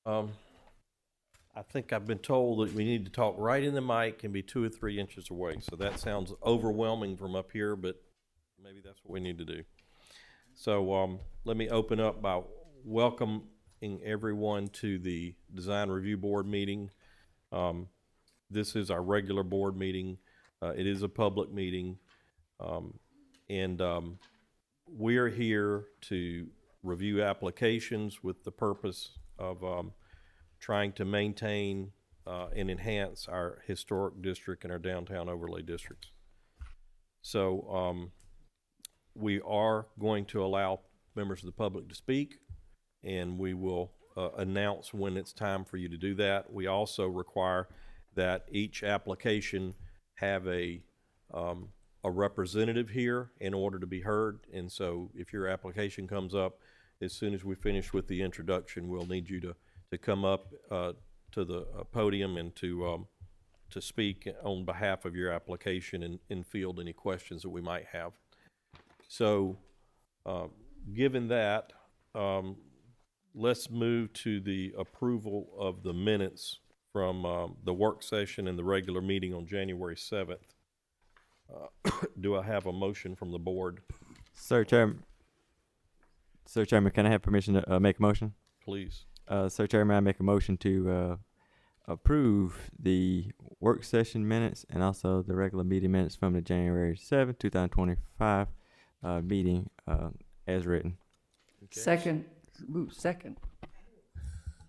I think I've been told that we need to talk right in the mic and be 2 or 3 inches away. So that sounds overwhelming from up here, but maybe that's what we need to do. So let me open up by welcoming everyone to the Design Review Board meeting. This is our regular board meeting. It is a public meeting. And we're here to review applications with the purpose of trying to maintain and enhance our historic district and our downtown overlay districts. So we are going to allow members of the public to speak, and we will announce when it's time for you to do that. We also require that each application have a representative here in order to be heard. And so if your application comes up, as soon as we finish with the introduction, we'll need you to come up to the podium and to speak on behalf of your application and field any questions that we might have. So given that, let's move to the approval of the minutes from the work session and the regular meeting on January 7th. Do I have a motion from the board? Sir Chairman, can I have permission to make a motion? Please. Sir Chairman, I make a motion to approve the work session minutes and also the regular meeting minutes from the January 7th, 2025 meeting as written. Okay. Second. Ooh, second.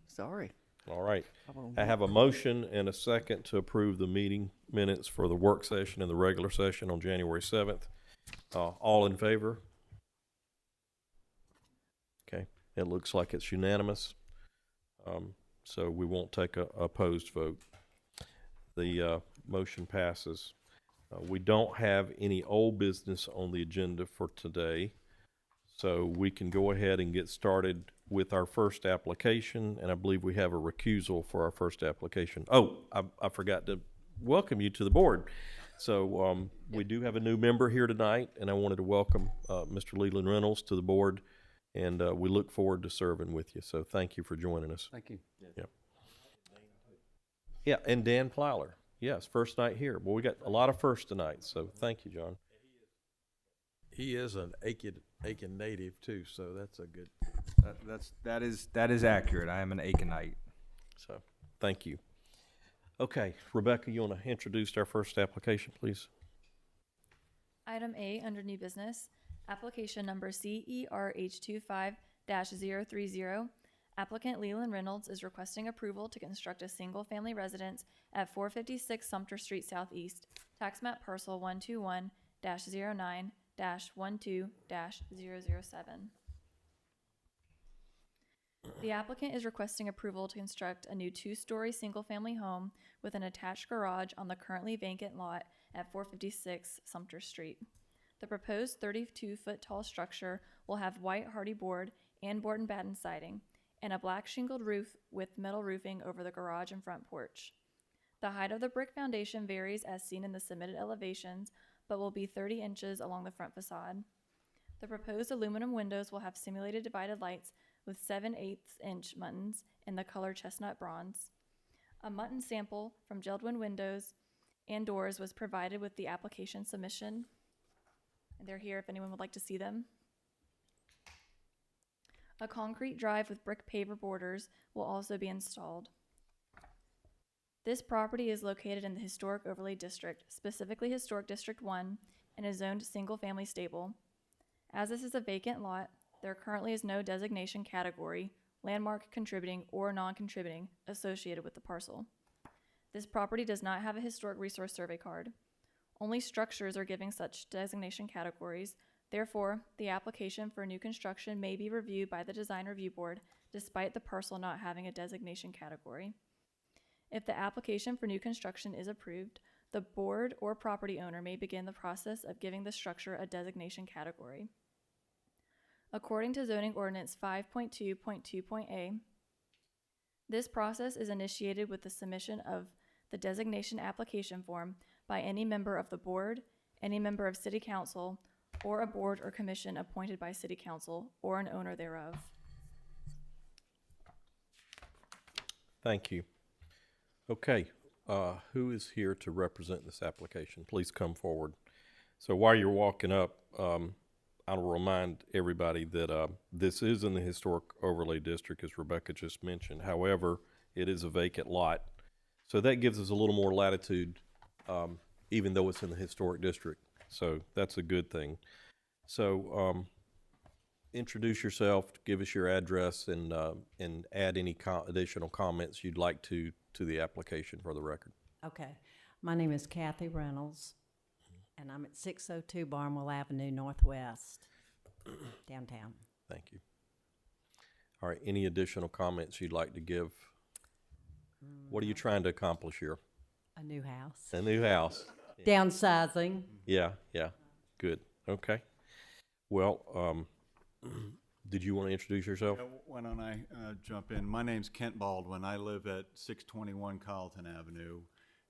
Sorry. All right. I have a motion and a second to approve the meeting minutes for the work session and the regular session on January 7th. All in favor? Okay. It looks like it's unanimous. So we won't take a opposed vote. The motion passes. We don't have any old business on the agenda for today, so we can go ahead and get started with our first application, and I believe we have a recusal for our first application. Oh, I forgot to welcome you to the board. So we do have a new member here tonight, and I wanted to welcome Mr. Leland Reynolds to the board, and we look forward to serving with you. So thank you for joining us. Thank you. Yeah. Yeah, and Dan Plowler. Yes, first night here. Well, we got a lot of firsts tonight, so thank you, John. He is an Aiken native too, so that's a good. That is accurate. I am an Aikenite. So thank you. Okay, Rebecca, you want to introduce our first application, please? Item A under new business, application number CERH25-030. Applicant Leland Reynolds is requesting approval to construct a single-family residence at 456 Sumter Street Southeast, tax map parcel 121-09-12-007. The applicant is requesting approval to construct a new 2-story single-family home with an attached garage on the currently vacant lot at 456 Sumter Street. The proposed 32-foot tall structure will have white hardy board and board and batten siding, and a black shingled roof with metal roofing over the garage and front porch. The height of the brick foundation varies as seen in the submitted elevations, but will be 30 inches along the front facade. The proposed aluminum windows will have simulated divided lights with 7/8" muttons in the color chestnut bronze. A mutton sample from Geldwin windows and doors was provided with the application submission, and they're here if anyone would like to see them. A concrete drive with brick paver borders will also be installed. This property is located in the Historic Overlay District, specifically Historic District 1, and is zoned single-family stable. As this is a vacant lot, there currently is no designation category, landmark contributing or non-contributing, associated with the parcel. This property does not have a Historic Resource Survey card. Only structures are giving such designation categories. Therefore, the application for new construction may be reviewed by the Design Review Board despite the parcel not having a designation category. If the application for new construction is approved, the board or property owner may begin the process of giving the structure a designation category. According to Zoning Ordinance 5.2.2.a, this process is initiated with the submission of the designation application form by any member of the board, any member of City Council, or a board or commission appointed by City Council or an owner thereof. Thank you. Okay, who is here to represent this application? Please come forward. So while you're walking up, I'll remind everybody that this is in the Historic Overlay District, as Rebecca just mentioned. However, it is a vacant lot. So that gives us a little more latitude, even though it's in the Historic District. So that's a good thing. So introduce yourself, give us your address, and add any additional comments you'd like to the application for the record. Okay. My name is Kathy Reynolds, and I'm at 602 Barnwell Avenue Northwest, downtown. Thank you. All right, any additional comments you'd like to give? What are you trying to accomplish here? A new house. A new house. Downsizing. Yeah, good. Okay. Well, did you want to introduce yourself? Yeah, why don't I jump in? My name's Kent Baldwin. I live at 621 Carlton Avenue.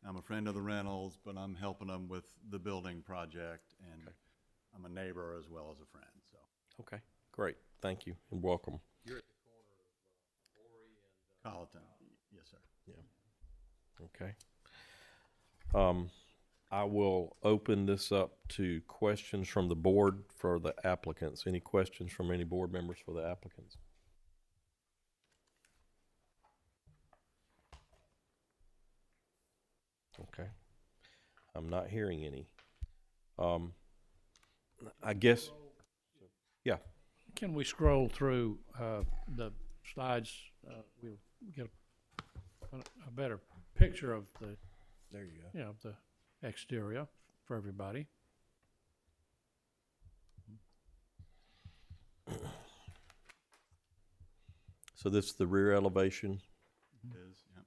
I'm a friend of the Reynolds, but I'm helping them with the building project, and I'm a neighbor as well as a friend. So. Okay, great. Thank you and welcome. You're at the corner of Horry and Carlton. Yes, sir. Yeah. Okay. I will open this up to questions from the board for the applicants. Any questions from any board members for the applicants? Okay. I'm not hearing any. I guess, yeah. Can we scroll through the slides? We'll get a better picture of the, There you go. the exterior for everybody. So this is the rear elevation. It is, yeah.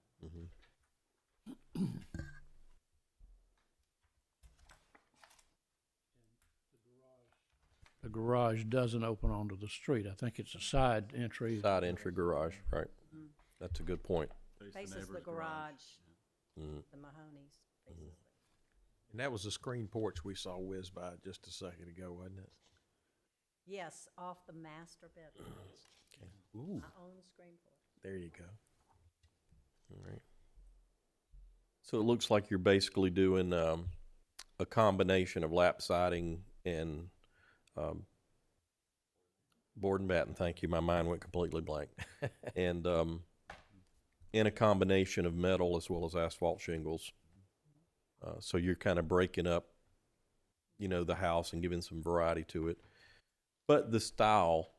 The garage doesn't open onto the street. I think it's a side entry. Side entry garage, right. That's a good point. Faces the neighbor's garage, Mhm. the Mahoney's. Faces And that was the screen porch we saw whiz by just a second ago, wasn't it? Yes, off the master bedroom. Ooh, My own screen porch. there you go. All right. So it looks like you're basically doing a combination of lap siding and board and batten. Thank you. My mind went completely blank. And in a combination of metal as well as asphalt shingles. So you're kind of breaking up, the house and giving some variety to it. But the style,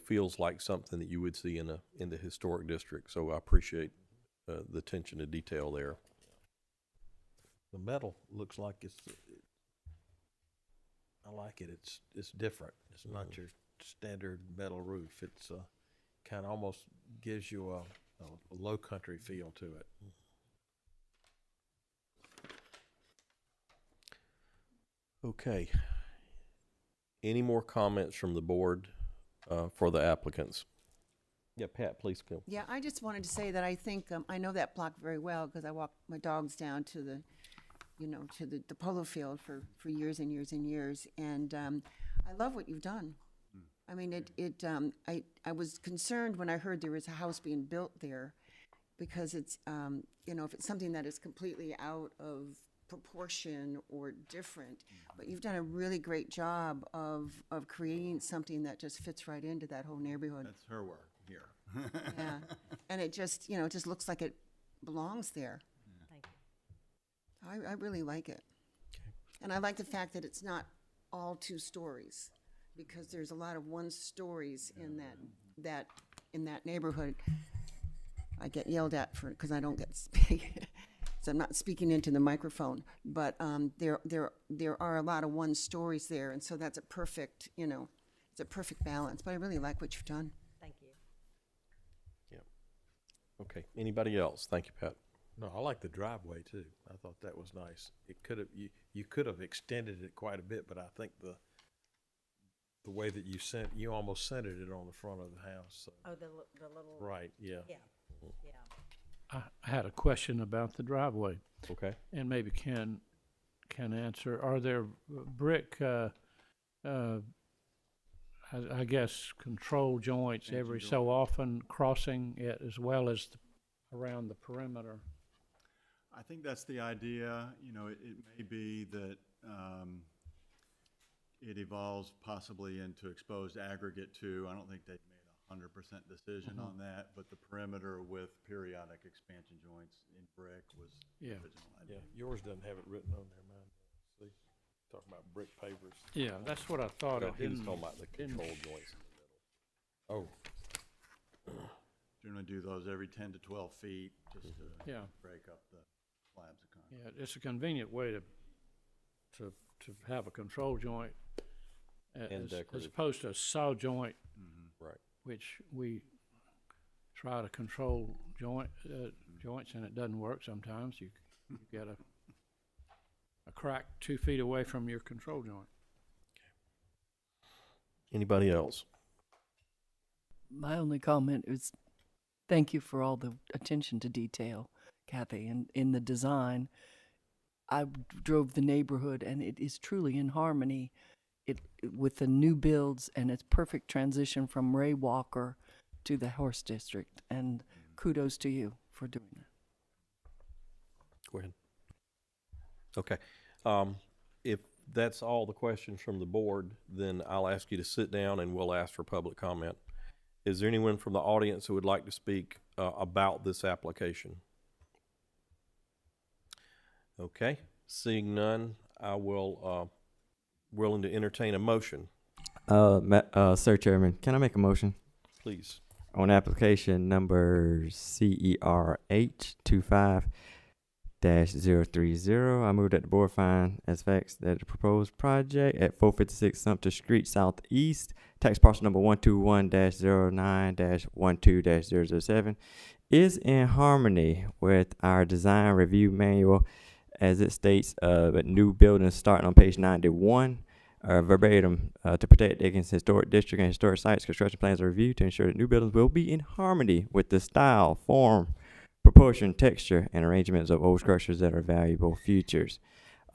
feels like something that you would see in the historic district. So I appreciate the attention to detail there. The metal looks like I like it. It's different. It's not your standard metal roof. It's kind of almost gives you a low country feel to it. Okay. Any more comments from the board for the applicants? Yeah, Pat, please go. Yeah, I just wanted to say that I think, I know that block very well because I walk my dogs down to the, to the polo field for years and years and years. And I love what you've done. I mean, I was concerned when I heard there was a house being built there because it's, if it's something that is completely out of proportion or different, but you've done a really great job of creating something that just fits right into that whole neighborhood. That's her work here. Yeah, and it just, it just looks like it belongs there. Thank you. I really like it. And I like the fact that it's not all 2 stories, because there's a lot of 1 stories in that neighborhood. I get yelled at because I don't get so I'm not speaking into the microphone, but there are a lot of 1 stories there, and so that's a perfect, it's a perfect balance. But I really like what you've done. Thank you. Okay. Anybody else? Thank you, Pat. No, I like the driveway too. I thought that was nice. It could have you could have extended it quite a bit, but I think the way that you almost centered it on the front of the house. So. Oh, the little. Right. Yeah. Yeah, yeah. I had a question about the driveway, Okay. and maybe Ken can answer. Are there brick, I guess, control joints every so often crossing it, as well as around the perimeter. I think that's the idea. You know, it may be that it evolves possibly into exposed aggregate too. I don't think they've made 100% decision on that, but the perimeter with periodic expansion joints in brick was the Yeah. original Yeah, idea. yours doesn't have it written on there, mine. See, talking about brick pavers. Yeah, that's what I thought. No, It he was didn't- talking about the didn't- control joints in the middle. Oh, Generally do those every 10 to 12 feet just to Yeah. break up the slabs of concrete. Yeah, it's a convenient way to have a control joint And as decorative. opposed to a saw joint, right. which we try to control joints and it doesn't work sometimes. You get a crack 2 feet away from your control joint. Anybody else? My only comment is thank you for all the attention to detail, Kathy. And in the design, I drove the neighborhood, and it is truly in harmony with the new builds, and it's perfect transition from Ray Walker to the Horse District. And kudos to you for doing that. Go ahead. Okay. If that's all the questions from the board, then I'll ask you to sit down and we'll ask for public comment. Is there anyone from the audience who would like to speak about this application? Okay. Seeing none, I will willing to entertain a motion, Sir Chairman, can I make a motion please. on application number CERH 25-030? I move that the board find as facts that the proposed project at 456 Sumter Street Southeast, tax parcel number 121-09-12-007, is in harmony with our design review manual, as it states new buildings starting on page 91. Verbatim, to protect Dickens Historic District and historic sites, construction plans are reviewed to ensure that new buildings will be in harmony with the style, form, proportion, texture, and arrangements of old structures that are valuable features.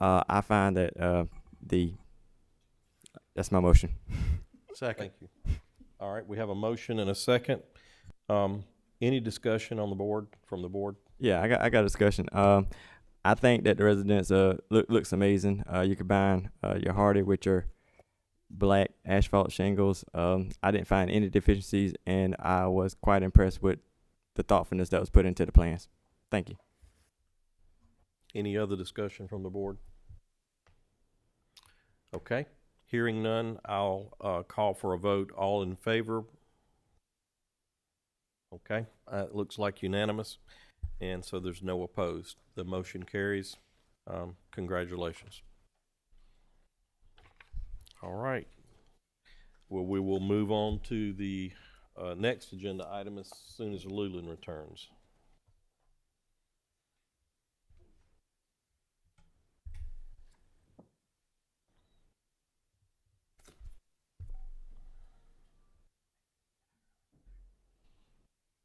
I find that that's my motion. Second. Thank you. All right, we have a motion and a second. Any discussion on the board, from the board? Yeah, I got a discussion. I think that the residence looks amazing. You combine your hardy with your black asphalt shingles. I didn't find any deficiencies, and I was quite impressed with the thoughtfulness that was put into the plans. Thank you. Any other discussion from the board? Okay, hearing none, I'll call for a vote. All in favor? Okay, it looks like unanimous, and so there's no opposed. The motion carries. Congratulations. All right. Well, we will move on to the next agenda item as soon as Lulin returns.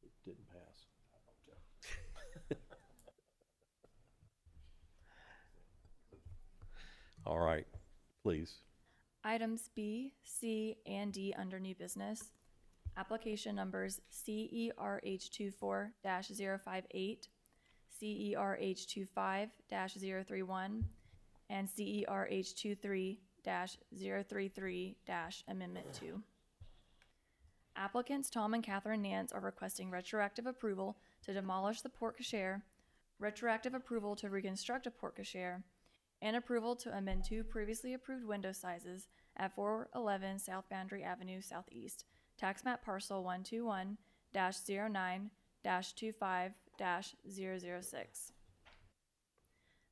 It didn't pass. All right, please. Items B, C, and D under new business. Application numbers CERH24-058, CERH25-031, and CERH23-033-Amendment 2. Applicants Tom and Catherine Nance are requesting retroactive approval to demolish the porte cochere, retroactive approval to reconstruct a porte cochere, and approval to amend 2 previously approved window sizes at 411 South Boundary Avenue Southeast, tax map parcel 121-09-25-006.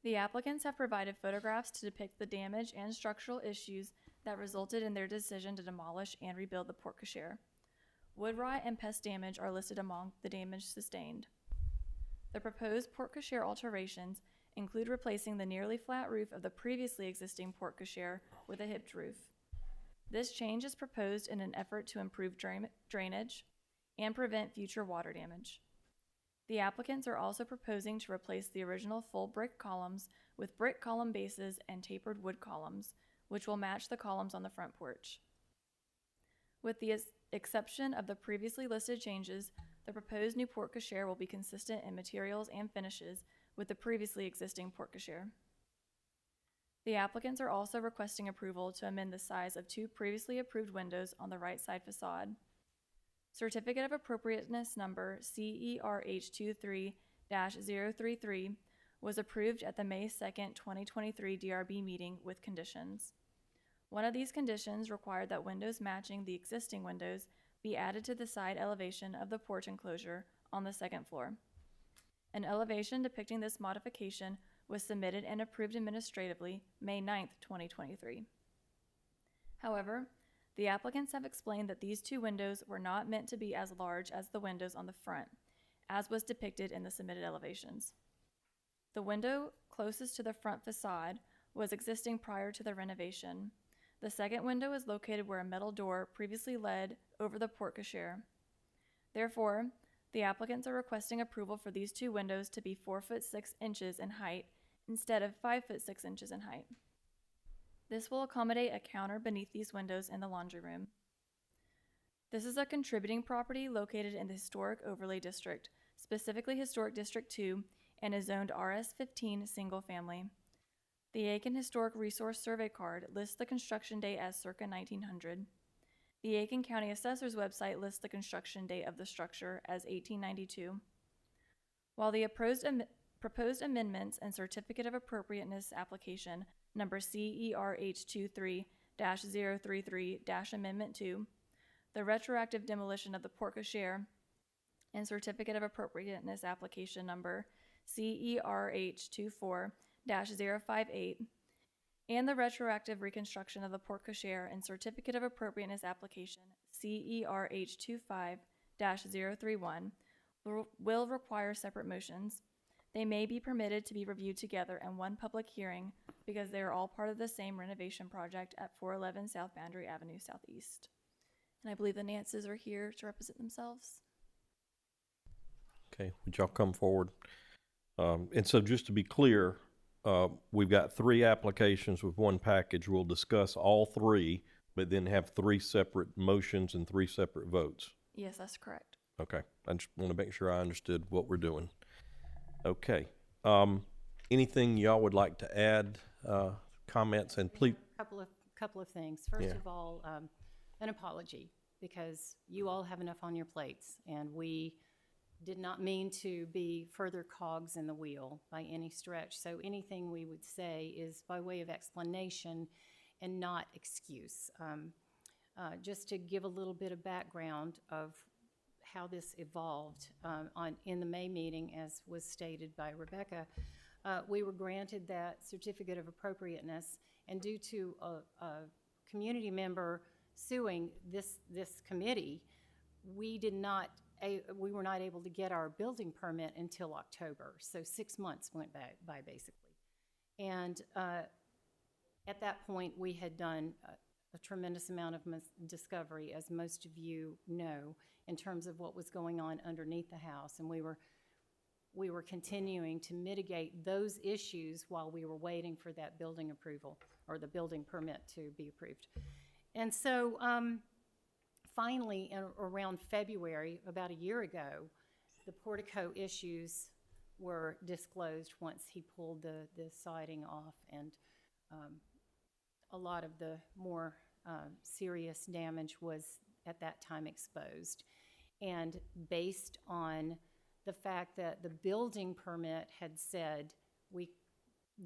The applicants have provided photographs to depict the damage and structural issues that resulted in their decision to demolish and rebuild the porte cochere. Wood rot and pest damage are listed among the damage sustained. The proposed porte cochere alterations include replacing the nearly flat roof of the previously existing porte cochere with a hipped roof. This change is proposed in an effort to improve drainage and prevent future water damage. The applicants are also proposing to replace the original full brick columns with brick column bases and tapered wood columns, which will match the columns on the front porch. With the exception of the previously listed changes, The proposed new porte cochere will be consistent in materials and finishes with the previously existing porte cochere. The applicants are also requesting approval to amend the size of 2 previously approved windows on the right side facade. Certificate of Appropriateness number CERH23-033 was approved at the May 2nd, 2023 DRB meeting with conditions. One of these conditions required that windows matching the existing windows be added to the side elevation of the porch enclosure on the 2nd floor. An elevation depicting this modification was submitted and approved administratively May 9th, 2023. However, the applicants have explained that these 2 windows were not meant to be as large as the windows on the front, as was depicted in the submitted elevations. The window closest to the front facade was existing prior to the renovation. The second window is located where a metal door previously led over the porte cochere. Therefore, the applicants are requesting approval for these 2 windows to be 4 foot 6 inches in height instead of 5 foot 6 inches in height. This will accommodate a counter beneath these windows in the laundry room. This is a contributing property located in the Historic Overlay District, specifically Historic District 2, and is zoned RS-15 single family. The Aiken Historic Resource Survey Card lists the construction date as circa 1900. The Aiken County Assessor's website lists the construction date of the structure as 1892. While the proposed amendments and Certificate of Appropriateness application number CERH23-033-Amendment 2, the retroactive demolition of the porte cochere, and Certificate of Appropriateness application number CERH24-058, and the retroactive reconstruction of the porte cochere and Certificate of Appropriateness application CERH25-031 will require separate motions. They may be permitted to be reviewed together in one public hearing because they are all part of the same renovation project at 411 South Boundary Avenue Southeast. And I believe the Nances are here to represent themselves. Okay, would y'all come forward? And so just to be clear, we've got 3 applications with one package. We'll discuss all 3, but then have 3 separate motions and 3 separate votes. Yes, that's correct. Okay, I just want to make sure I understood what we're doing. Okay, anything y'all would like to add, comments, and please? Couple of things. First Yeah. of all, an apology, because you all have enough on your plates, and we did not mean to be further cogs in the wheel by any stretch. So anything we would say is by way of explanation and not excuse. Just to give a little bit of background of how this evolved in the May meeting, as was stated by Rebecca, we were granted that Certificate of Appropriateness, and due to a community member suing this committee, we were not able to get our building permit until October. So 6 months went by basically. And at that point, we had done a tremendous amount of discovery, as most of you know, in terms of what was going on underneath the house. And we were continuing to mitigate those issues while we were waiting for that building approval, or the building permit to be approved. And so finally, around February, about a year ago, the portico issues were disclosed once he pulled the siding off, and a lot of the more serious damage was at that time exposed. And based on the fact that the building permit had said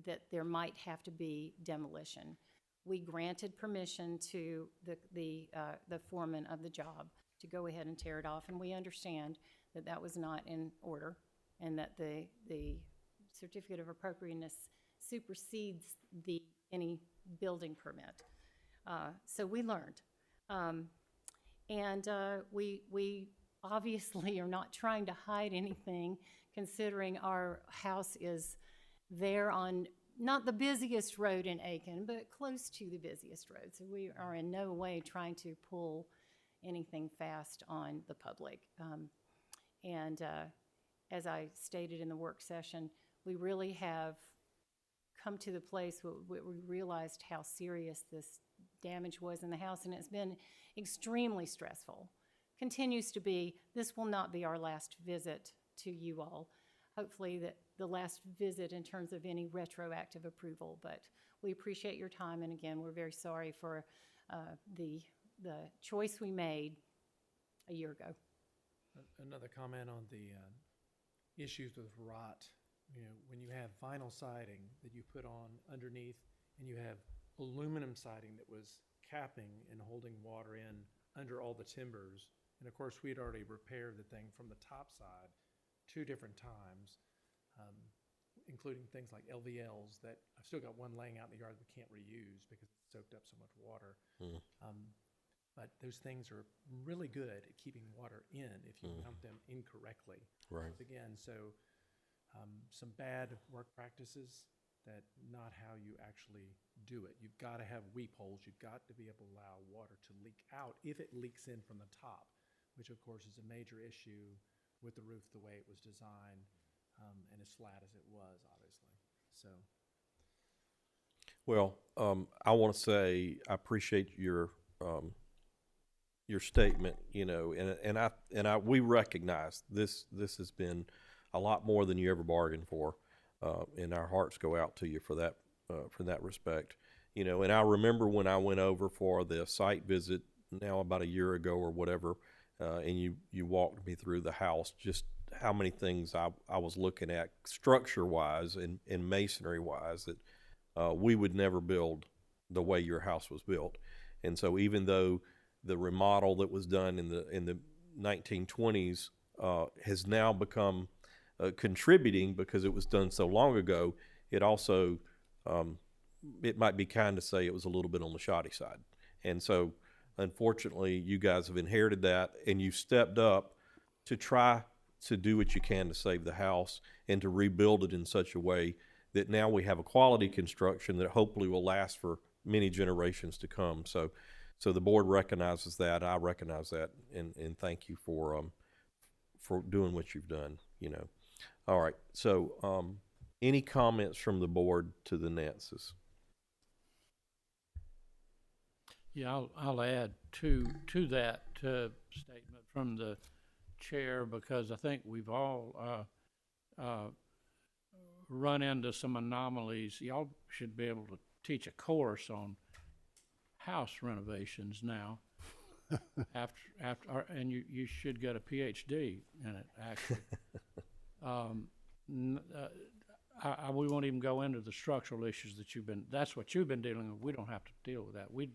that there might have to be demolition, we granted permission to the foreman of the job to go ahead and tear it off. And we understand that that was not in order, and that the Certificate of Appropriateness supersedes any building permit. So we learned. And we obviously are not trying to hide anything, considering our house is there on not the busiest road in Aiken, but close to the busiest road. So we are in no way trying to pull anything fast on the public. And as I stated in the work session, we really have come to the place where we realized how serious this damage was in the house, and it's been extremely stressful continues to be, this will not be our last visit to you all. Hopefully that the last visit in terms of any retroactive approval, but we appreciate your time, and again, we're very sorry for the choice we made a year ago. Another comment on the issues with rot. You know, when you have vinyl siding that you put on underneath, and you have aluminum siding that was capping and holding water in under all the timbers, and of course, we had already repaired the thing from the top side 2 different times, including things like LVLs that I've still got one laying out in the yard that we can't reuse because it soaked up so much water. But those things are really good at keeping water in if you mount them incorrectly. Right. Again, so some bad work practices, that not how you actually do it. You've got to have weep holes. You've got to be able to allow water to leak out if it leaks in from the top, which of course is a major issue with the roof the way it was designed, and as flat as it was, obviously. So. Well, I want to say I appreciate your statement, you know, and we recognize this has been a lot more than you ever bargained for, and our hearts go out to you for that respect, you know. And I remember when I went over for the site visit now about a year ago or whatever, and you walked me through the house, just how many things I was looking at structure-wise and masonry-wise that we would never build the way your house was built. And so even though the remodel that was done in the 1920s has now become contributing because it was done so long ago, it also it might be kind to say it was a little bit on the shoddy side. And so unfortunately you guys have inherited that, and you've stepped up to try to do what you can to save the house and to rebuild it in such a way that now we have a quality construction that hopefully will last for many generations to come. So the board recognizes that. I recognize that, and thank you for doing what you've done, you know. All right. So any comments from the board to the Nances? Yeah, I'll add to that statement from the chair, because I think we've all run into some anomalies. Y'all should be able to teach a course on house renovations now. And you should get a PhD in it, actually. We won't even go into the structural issues that's what you've been dealing with. We don't have to deal with that. We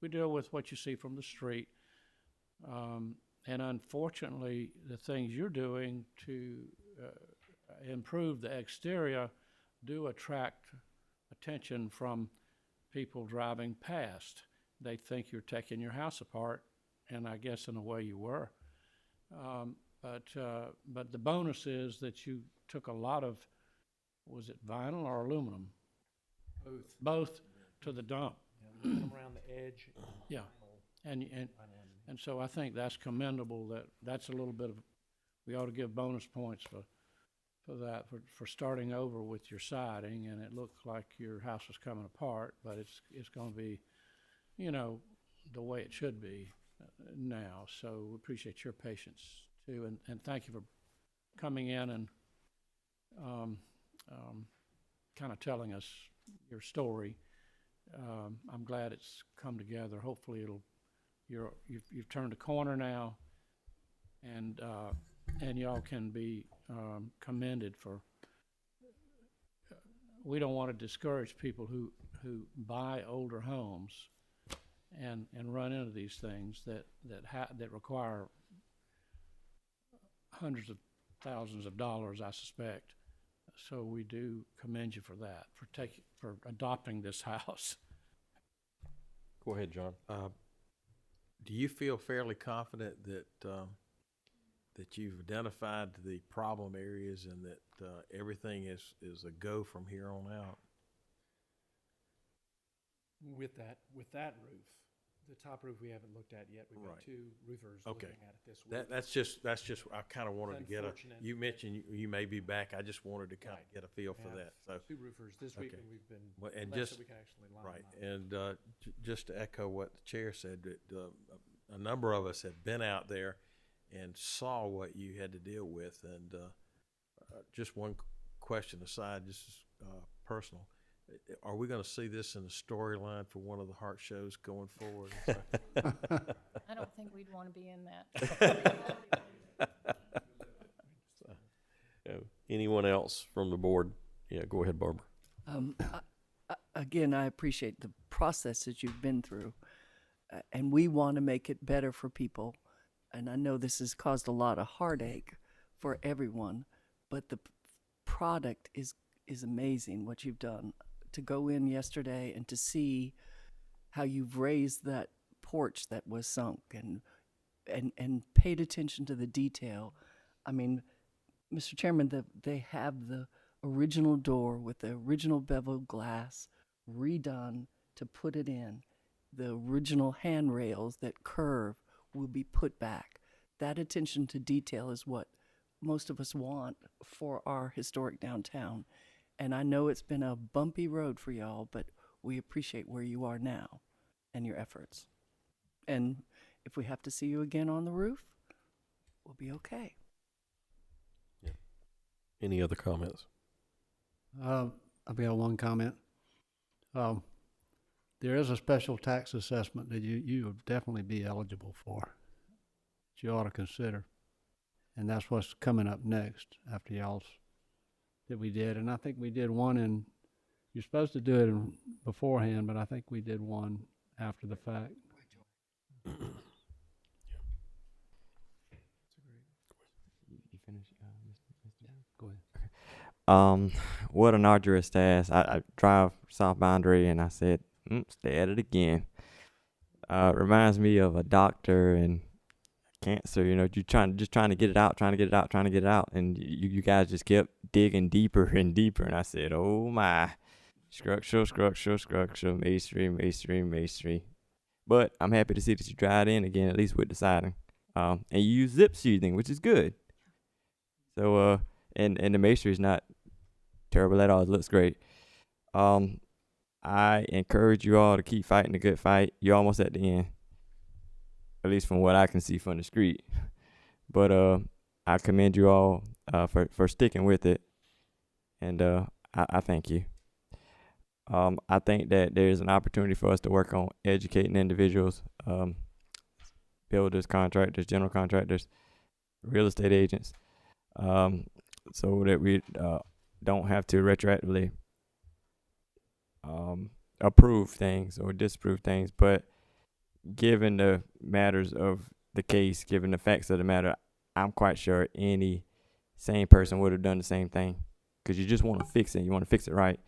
deal with what you see from the street. And unfortunately, the things you're doing to improve the exterior do attract attention from people driving past. They think you're taking your house apart, and I guess in a way you were. But the bonus is that you took a lot of, was it vinyl or aluminum? Both to the dump. Yeah, around the edge. Yeah, and so I think that's commendable. That's a little bit of, we ought to give bonus points for that, for starting over with your siding, and it looked like your house was coming apart, but it's going to be, you know, the way it should be now. So we appreciate your patience too, and thank you for coming in and kind of telling us your story. I'm glad it's come together. Hopefully you've turned a corner now, and y'all can be commended for. We don't want to discourage people who buy older homes and run into these things that require hundreds of thousands of dollars, I suspect. So we do commend you for that, for adopting this house. Go ahead, John. Do you feel fairly confident that that you've identified the problem areas and that everything is a go from here on out? With that roof, the top roof we haven't looked at yet. We've got Right. 2 roofers Okay. looking at it this week. That's just I kind of wanted to get a. Unfortunate. You mentioned you may be back. I just wanted to kind of get a feel We for have that. So 2 roofers this week, Okay. and we've been Well, and blessed just- that we can actually line right, them up. and just to echo what the chair said, that a number of us have been out there and saw what you had to deal with. And just one question aside, just personal. Are we going to see this in the storyline for one of the Heart shows going forward? I don't think we'd want to be in that. Anyone else from the board? Yeah, go ahead, Barbara. Again, I appreciate the process that you've been through, and we want to make it better for people. And I know this has caused a lot of heartache for everyone, but the product is amazing. What you've done to go in yesterday and to see how you've raised that porch that was sunk and paid attention to the detail. I mean, Mr. Chairman, they have the original door with the original beveled glass redone to put it in. The original handrails that curve will be put back. That attention to detail is what most of us want for our historic downtown. And I know it's been a bumpy road for y'all, but we appreciate where you are now and your efforts. And if we have to see you again on the roof, we'll be okay. Yeah. Any other comments? I've got one comment. There is a special tax assessment that you would definitely be eligible for, that you ought to consider. And that's what's coming up next after y'all's that we did. And I think we did one you're supposed to do it beforehand, but I think we did one after the fact. You finish, Mr. Go ahead. What an arduous task. I drive south boundary and I said, stay at it again. Reminds me of a doctor and cancer, you trying to get it out, and you guys just kept digging deeper and deeper, and I said, oh my, structural, masonry. But I'm happy to see that you dried in again, at least with the siding. And you use zip sheathing, which is good. So, and the masonry is not terrible at all. It looks great. I encourage you all to keep fighting the good fight. You're almost at the end, at least from what I can see from the street. But I commend you all for sticking with it, and I thank you. I think that there's an opportunity for us to work on educating individuals, builders, contractors, general contractors, real estate agents, so that we don't have to retroactively approve things or disapprove things. But given the matters of the case, given the facts of the matter, I'm quite sure any sane person would have done the same thing, because you just want to fix it. You want to fix it right.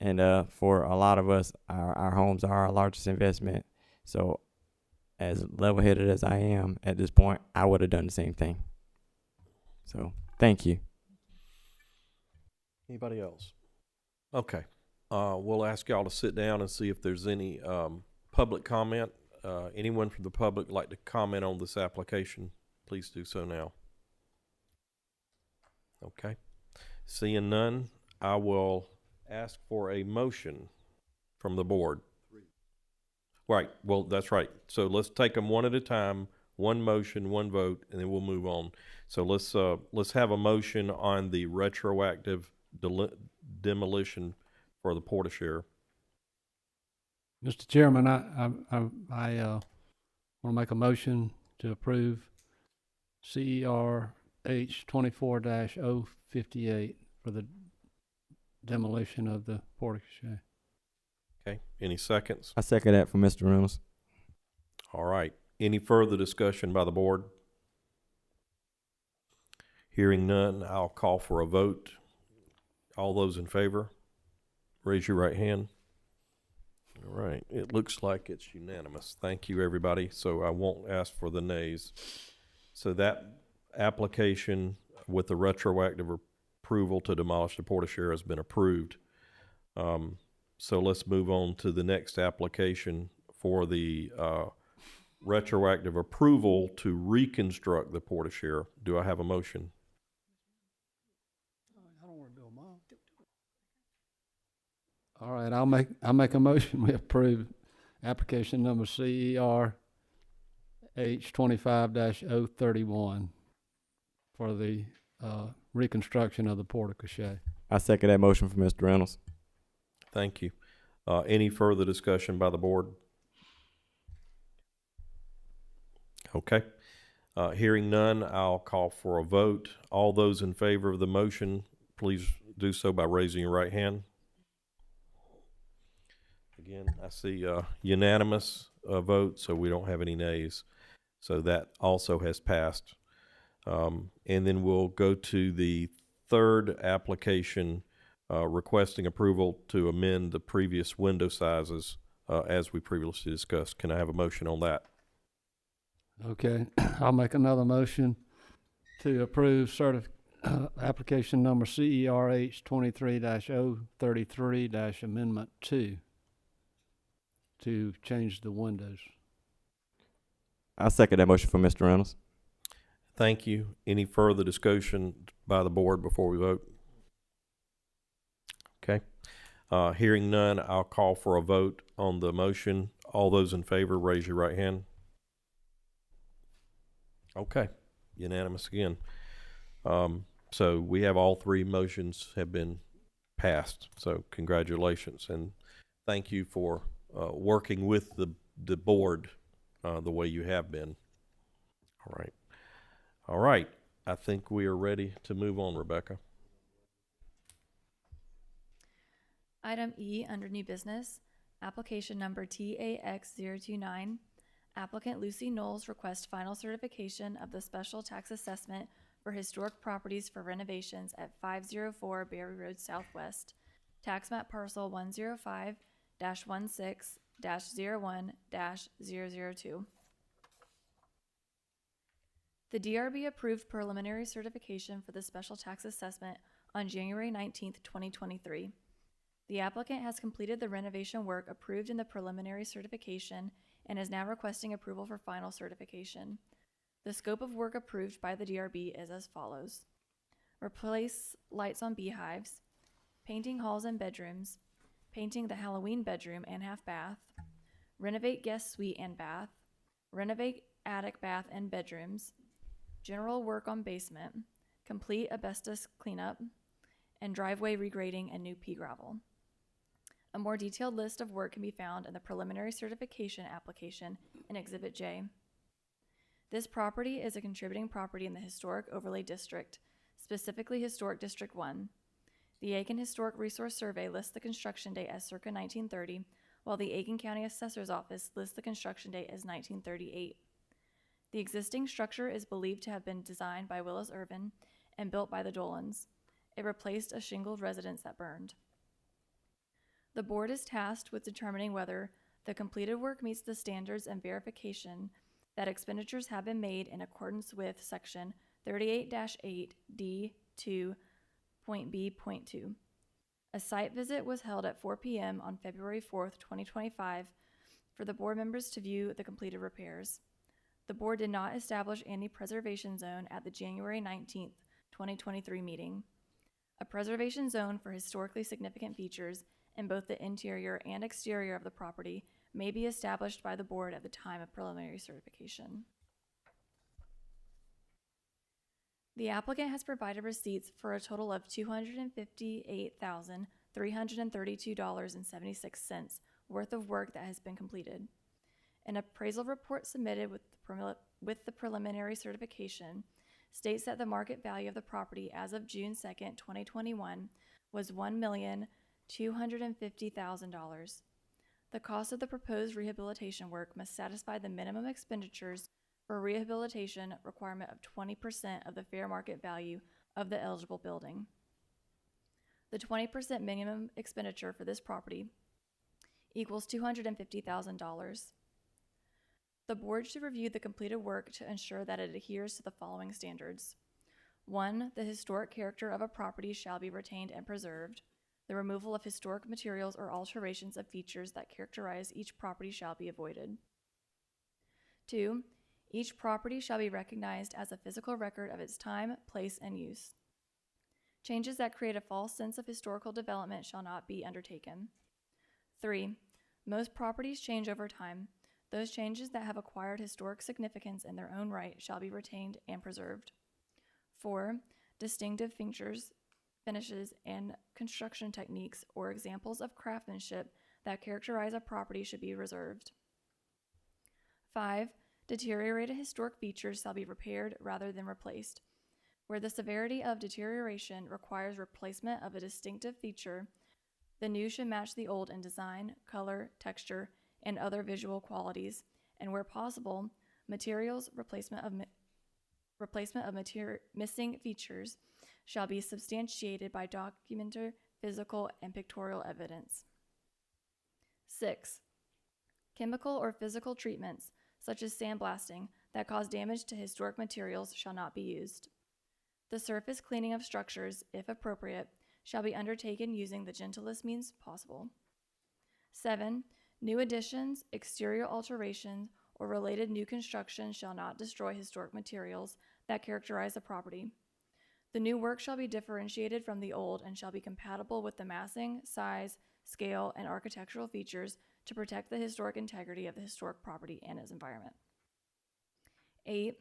And for a lot of us, our homes are our largest investment. So as level-headed as I am at this point, I would have done the same thing. So thank you. Anybody else? Okay. We'll ask y'all to sit down and see if there's any public comment. Anyone from the public like to comment on this application, please do so now. Okay. Seeing none, I will ask for a motion from the board. Right. Well, that's right. So let's take them one at a time. One motion, one vote, and then we'll move on. So let's have a motion on the retroactive demolition for the porta-share. Mr. Chairman, I want to make a motion to approve CER H 24-058 for the demolition of the porta-share. Okay. Any seconds? I second that from Mr. Reynolds. All right. Any further discussion by the board? Hearing none, I'll call for a vote. All those in favor, raise your right hand. All right. It looks like it's unanimous. Thank you, everybody. So I won't ask for the nays. So that application with the retroactive approval to demolish the porta-share has been approved. So let's move on to the next application for the retroactive approval to reconstruct the porta-share. Do I have a motion? I don't want to do them all. All right, I'll make a motion. We approve application number CER H 25-031 for the reconstruction of the porte-cochere. I second that motion for Mr. Reynolds. Thank you. Any further discussion by the board? Okay. Hearing none, I'll call for a vote. All those in favor of the motion, please do so by raising your right hand. Again, I see unanimous vote, so we don't have any nays. So that also has passed. And then we'll go to the third application requesting approval to amend the previous window sizes as we previously discussed. Can I have a motion on that? Okay, I'll make another motion to approve application number CERH 23-033 Amendment 2 to change the windows. I second that motion for Mr. Reynolds. Thank you. Any further discussion by the board before we vote? Okay. Hearing none, I'll call for a vote on the motion. All those in favor, raise your right hand. Okay. Unanimous again. So we have all three motions have been passed. So congratulations and thank you for working with the board the way you have been. All right. All right. I think we are ready to move on, Rebecca. Item E under new business, application number TAX029. Applicant Lucy Knowles requests final certification of the special tax assessment for historic properties for renovations at 504 Berry Road Southwest, tax map parcel 105-16-01-002. The DRB approved preliminary certification for the special tax assessment on January 19th, 2023. The applicant has completed the renovation work approved in the preliminary certification and is now requesting approval for final certification. The scope of work approved by the DRB is as follows: replace lights on beehives, painting halls and bedrooms, painting the Halloween bedroom and half bath, renovate guest suite and bath, renovate attic, bath, and bedrooms, general work on basement, complete asbestos cleanup, and driveway regrading and new pea gravel. A more detailed list of work can be found in the preliminary certification application in Exhibit J. This property is a contributing property in the Historic Overlay District, specifically Historic District 1. The Aiken Historic Resource Survey lists the construction date as circa 1930, while the Aiken County Assessor's Office lists the construction date as 1938. The existing structure is believed to have been designed by Willis Irvin and built by the Dolans. It replaced a shingled residence that burned. The board is tasked with determining whether the completed work meets the standards and verification that expenditures have been made in accordance with Section 38-8D2.B.2. A site visit was held at 4 p.m. on February 4th, 2025 for the board members to view the completed repairs. The board did not establish any preservation zone at the January 19th, 2023 meeting. A preservation zone for historically significant features in both the interior and exterior of the property may be established by the board at the time of preliminary certification. The applicant has provided receipts for a total of $258,332.76 worth of work that has been completed. An appraisal report submitted with the preliminary certification states that the market value of the property as of June 2nd, 2021 was $1,250,000. The cost of the proposed rehabilitation work must satisfy the minimum expenditures for rehabilitation requirement of 20% of the fair market value of the eligible building. The 20% minimum expenditure for this property equals $250,000. The board should review the completed work to ensure that it adheres to the following standards. 1. The historic character of a property shall be retained and preserved. The removal of historic materials or alterations of features that characterize each property shall be avoided. 2. Each property shall be recognized as a physical record of its time, place, and use. Changes that create a false sense of historical development shall not be undertaken. 3. Most properties change over time. Those changes that have acquired historic significance in their own right shall be retained and preserved. 4. Distinctive features, finishes, and construction techniques or examples of craftsmanship that characterize a property should be reserved. 5. Deteriorated historic features shall be repaired rather than replaced. Where the severity of deterioration requires replacement of a distinctive feature, the new should match the old in design, color, texture, and other visual qualities, and where possible, materials replacement of missing features shall be substantiated by documented physical and pictorial evidence. 6. Chemical or physical treatments, such as sandblasting, that cause damage to historic materials shall not be used. The surface cleaning of structures, if appropriate, shall be undertaken using the gentlest means possible. 7. New additions, exterior alterations, or related new construction shall not destroy historic materials that characterize the property. The new work shall be differentiated from the old and shall be compatible with the massing, size, scale, and architectural features to protect the historic integrity of the historic property and its environment. 8.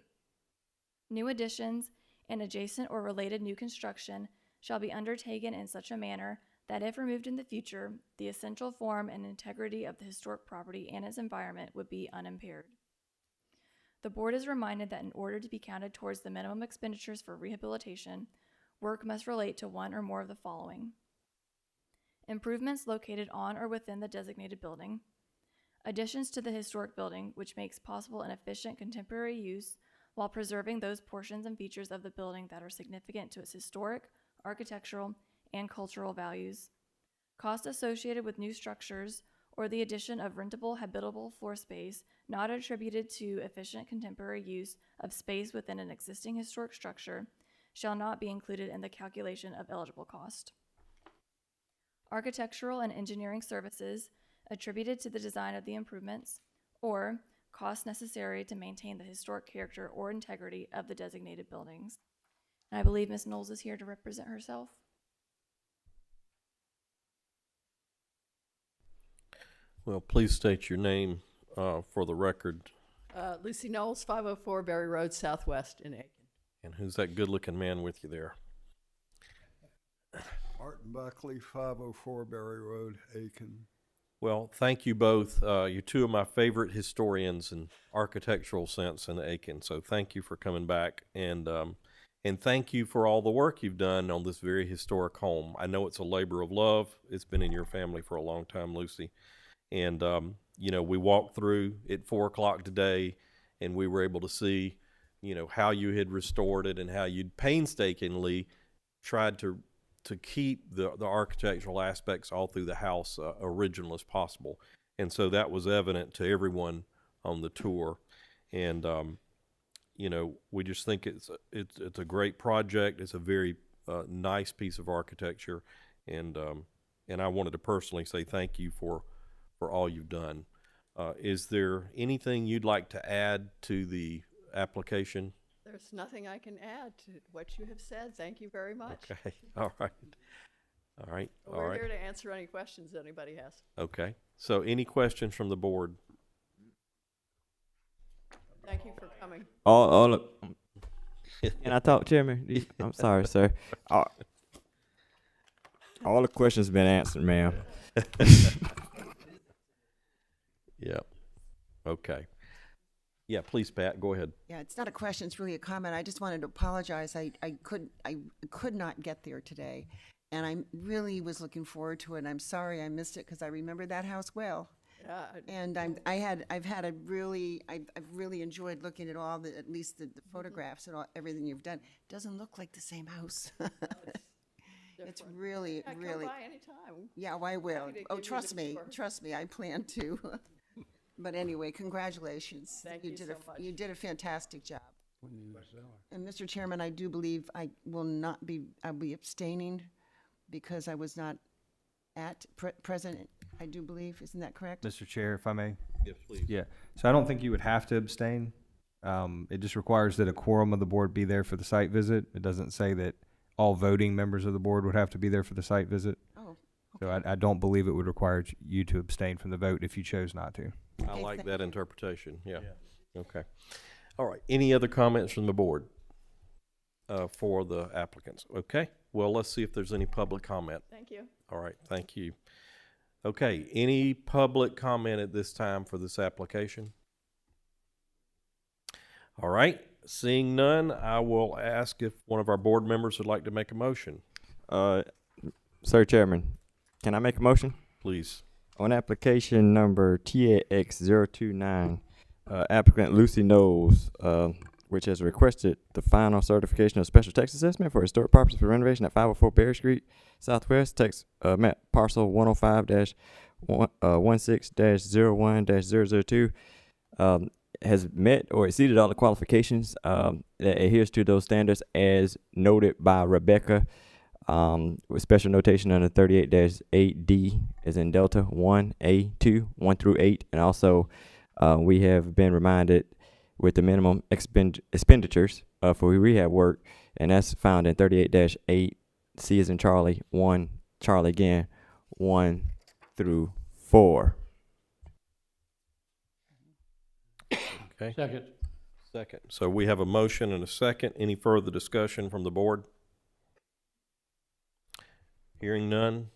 New additions and adjacent or related new construction shall be undertaken in such a manner that if removed in the future, the essential form and integrity of the historic property and its environment would be unimpaired. The board is reminded that in order to be counted towards the minimum expenditures for rehabilitation, work must relate to one or more of the following: improvements located on or within the designated building, additions to the historic building which makes possible an efficient contemporary use while preserving those portions and features of the building that are significant to its historic, architectural, and cultural values, costs associated with new structures, or the addition of rentable habitable floor space not attributed to efficient contemporary use of space within an existing historic structure shall not be included in the calculation of eligible cost. Architectural and engineering services attributed to the design of the improvements, or costs necessary to maintain the historic character or integrity of the designated buildings. And I believe Ms. Knowles is here to represent herself. Well, please state your name for the record. Lucy Knowles, 504 Berry Road, Southwest in Aiken. And who's that good-looking man with you there? Martin Buckley, 504 Berry Road, Aiken. Well, thank you both. You're two of my favorite historians in architectural sense in Aiken, so thank you for coming back. And thank you for all the work you've done on this very historic home. I know it's a labor of love. It's been in your family for a long time, Lucy. And, you know, we walked through at 4 o'clock today, and we were able to see, you know, how you had restored it and how you'd painstakingly tried to keep the architectural aspects all through the house original as possible. And so that was evident to everyone on the tour. And, you know, we just think it's a great project. It's a very nice piece of architecture. And I wanted to personally say thank you for all you've done. Is there anything you'd like to add to the application? There's nothing I can add to what you have said. Thank you very much. Okay. All right. All right. All We're right. here to answer any questions anybody has. Okay. So any questions from the board? Thank you for coming. All can I talk, Chairman? I'm sorry, sir. All the questions have been answered, ma'am. Yep. Okay. Yeah, please, Pat, go ahead. Yeah, it's not a question, it's really a comment. I just wanted to apologize. I could not get there today, and I really was looking forward to it. I'm sorry I missed it because I remember that house well. Yeah. And I've really enjoyed looking at all the, at least the photographs and everything you've done. It doesn't look like the same house. It's really, Yeah, really. come by anytime. Yeah, well, I will. Happy to Oh, give you trust the me, tour. I plan to. But anyway, congratulations. Thank you so much. You did a fantastic job. And Mr. Chairman, I do believe I'll be abstaining because I was not present, I do believe. Isn't that correct? Mr. Chair, if I may? Yes, please. Yeah. So I don't think you would have to abstain. It just requires that a quorum of the board be there for the site visit. It doesn't say that all voting members of the board would have to be there for the site visit. Oh, So I don't believe it would require you to abstain from the vote if you chose not to. I Okay, like that interpretation, yeah. Yeah. Okay. All right, any other comments from the board for the applicants? Okay, well, let's see if there's any public comment. Thank you. All right, thank you. Okay, any public comment at this time for this application? All right, seeing none, I will ask if one of our board members would like to make a motion, Sir Chairman, can I make a motion? please. On application number TAX029, applicant Lucy Knowles, which has requested the final certification of special tax assessment for historic properties for renovation at 504 Berry Street, Southwest, tax map parcel 105-16-01-002, has met or exceeded all the qualifications that adheres to those standards as noted by Rebecca, with special notation under 38-8D as in Delta 1A2 1 through 8, and also we have been reminded with the minimum expenditures for rehab work, and that's found in 38-8 C as in Charlie 1 Charlie again 1 through 4. Okay. Second. Second. So we have a motion and a second. Any further discussion from the board? Hearing none.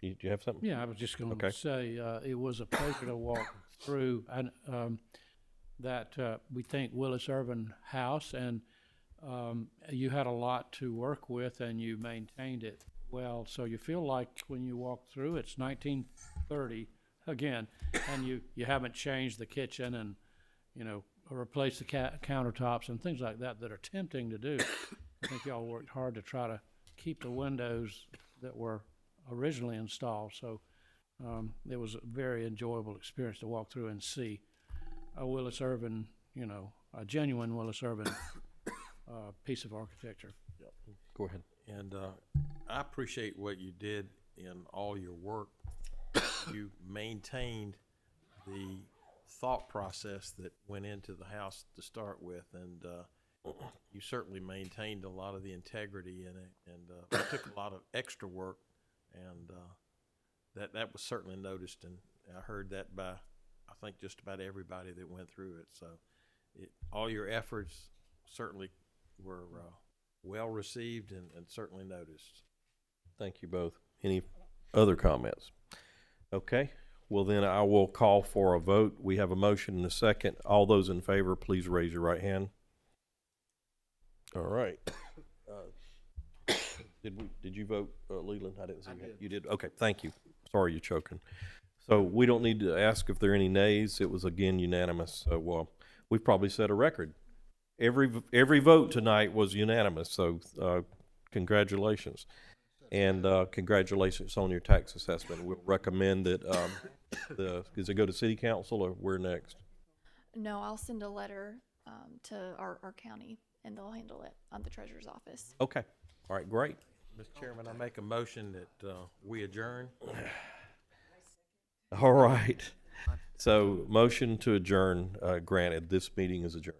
Do you have something? Yeah, I was just going Okay. to say, it was a pleasure to walk through, and that we think Willis Urban House, and you had a lot to work with, and you maintained it well. So you feel like when you walk through, it's 1930 again, and you haven't changed the kitchen and, you know, replaced the countertops and things like that that are tempting to do. I think y'all worked hard to try to keep the windows that were originally installed. So it was a very enjoyable experience to walk through and see a Willis Urban, you know, a genuine Willis Urban piece of architecture. Go ahead. And I appreciate what you did in all your work. You maintained the thought process that went into the house to start with, and you certainly maintained a lot of the integrity in it, and it took a lot of extra work, and that was certainly noticed, and I heard that by, I think, just about everybody that went through it. So all your efforts certainly were well received and certainly noticed. Thank you both. Any other comments? Okay. Well, then I will call for a vote. We have a motion and a second. All those in favor, please raise your right hand. All right. Did you vote, Leland? I didn't see you. You did? Okay, thank you. Sorry you're choking. So we don't need to ask if there are any nays. It was again unanimous. So we've probably set a record. Every vote tonight was unanimous. So congratulations. And congratulations on your tax assessment. We'll recommend that, does it go to city council or where next? No, I'll send a letter to our county, and they'll handle it on the treasurer's office. Okay. All right, great. Mr. Chairman, I make a motion that we adjourn. All right. So motion to adjourn granted. This meeting is adjourned.